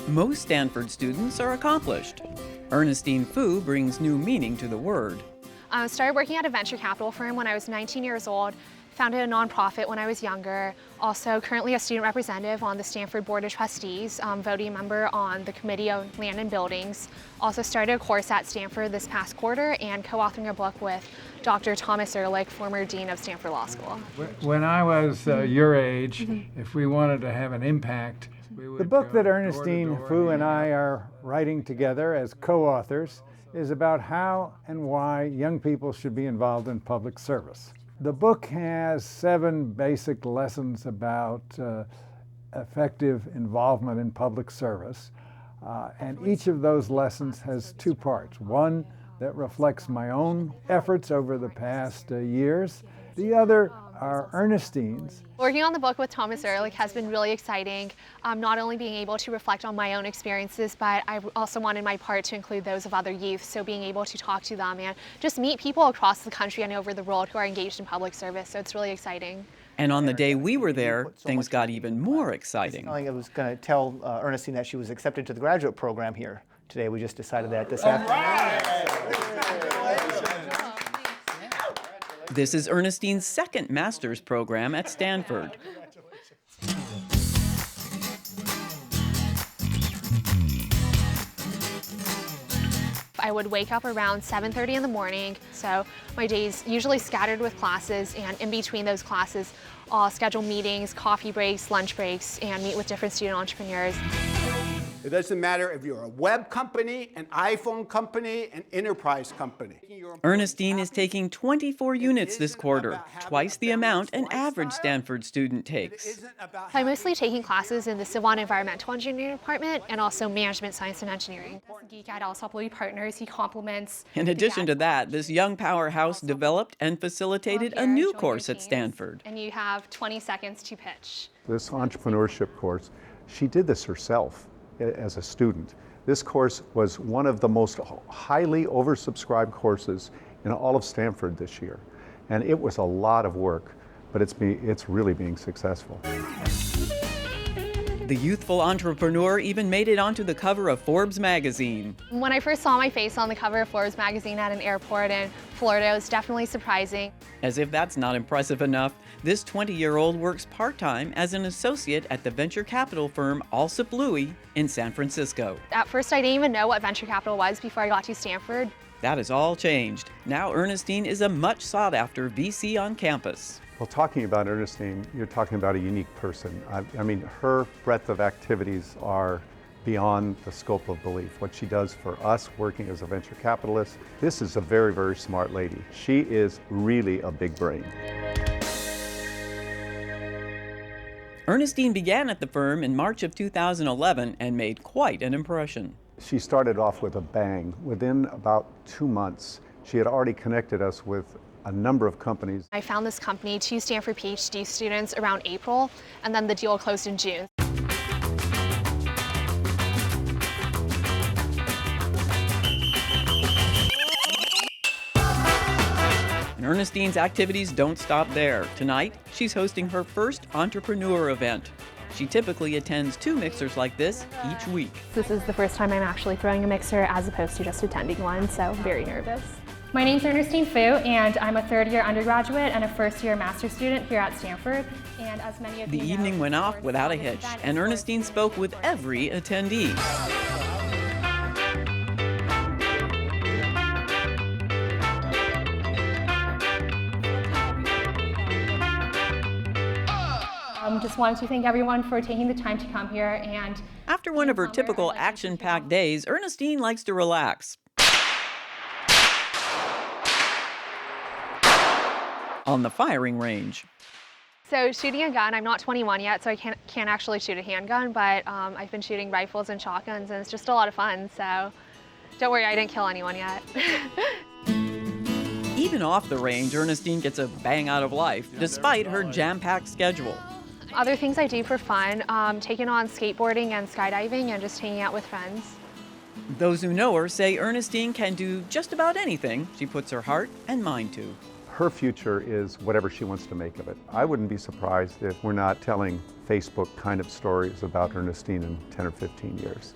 Most Stanford students are accomplished. Ernestine Fu brings new meaning to the word. I started working at a venture capital firm when I was 19 years old, founded a nonprofit when I was younger, also currently a student representative on the Stanford Board of Trustees, voting member on the Committee on Land and Buildings, also started a course at Stanford this past quarter, and co-authoring a book with Dr. Thomas Ehrlich, former Dean of Stanford Law School. When I was your age, if we wanted to have an impact, we would. The book that Ernestine Fu and I are writing together as co-authors is about how and why young people should be involved in public service. The book has 7 basic lessons about effective involvement in public service, and each of those lessons has 2 parts. One that reflects my own efforts over the past years. The other are Ernestine's. Working on the book with Thomas Ehrlich has been really exciting, not only being able to reflect on my own experiences, but I also wanted my part to include those of other youth, so being able to talk to them and just meet people across the country and over the world who are engaged in public service, so it's really exciting. And on the day we were there, things got even more exciting. I was going to tell Ernestine that she was accepted to the graduate program here today. We just decided that this afternoon. This is Ernestine's second master's program at Stanford. I would wake up around 7:30 in the morning, so my day's usually scattered with classes, and in between those classes, I'll schedule meetings, coffee breaks, lunch breaks, and meet with different student entrepreneurs. It doesn't matter if you're a web company, an iPhone company, an enterprise company. Ernestine is taking 24 units this quarter, twice the amount an average Stanford student takes. I'm mostly taking classes in the Civil and Environmental Engineering department and also Management Science and Engineering. Geek at also partners, he complements. In addition to that, this young powerhouse developed and facilitated a new course at Stanford. And you have 20 seconds to pitch. This entrepreneurship course, she did this herself as a student. This course was one of the most highly oversubscribed courses in all of Stanford this year. And it was a lot of work, but it's really being successful. The youthful entrepreneur even made it onto the cover of Forbes magazine. When I first saw my face on the cover of Forbes magazine at an airport in Florida, it was definitely surprising. As if that's not impressive enough, this 20-year-old works part-time as an associate at the venture capital firm Alsop Louis in San Francisco. At first, I didn't even know what venture capital was before I got to Stanford. That has all changed. Now Ernestine is a much sought-after VC on campus. Well, talking about Ernestine, you're talking about a unique person. I mean, her breadth of activities are beyond the scope of belief. What she does for us working as a venture capitalist, this is a very, very smart lady. She is really a big brain. Ernestine began at the firm in March of 2011 and made quite an impression. She started off with a bang. Within about 2 months, she had already connected us with a number of companies. I found this company 2 Stanford PhD students around April, and then the deal closed in June. And Ernestine's activities don't stop there. Tonight, she's hosting her first entrepreneur event. She typically attends 2 mixers like this each week. This is the first time I'm actually throwing a mixer as opposed to just attending one, so very nervous. My name's Ernestine Fu, and I'm a 3rd-year undergraduate and a 1st-year master's student here at Stanford. And as many of The evening went off without a hitch, and Ernestine spoke with every attendee. Just wanted to thank everyone for taking the time to come here. And after one of her typical action-packed days, Ernestine likes to relax. On the firing range. So shooting a gun, I'm not 21 yet, so I can't actually shoot a handgun, but I've been shooting rifles and shotguns, and it's just a lot of fun, so don't worry, I didn't kill anyone yet. Even off the range, Ernestine gets a bang out of life, despite her jam-packed schedule. Other things I do for fun, taking on skateboarding and skydiving and just hanging out with friends. Those who know her say Ernestine can do just about anything she puts her heart and mind to. her future is whatever she wants to make of it. I wouldn't be surprised if we're not telling Facebook kind of stories about Ernestine in 10 or 15 years.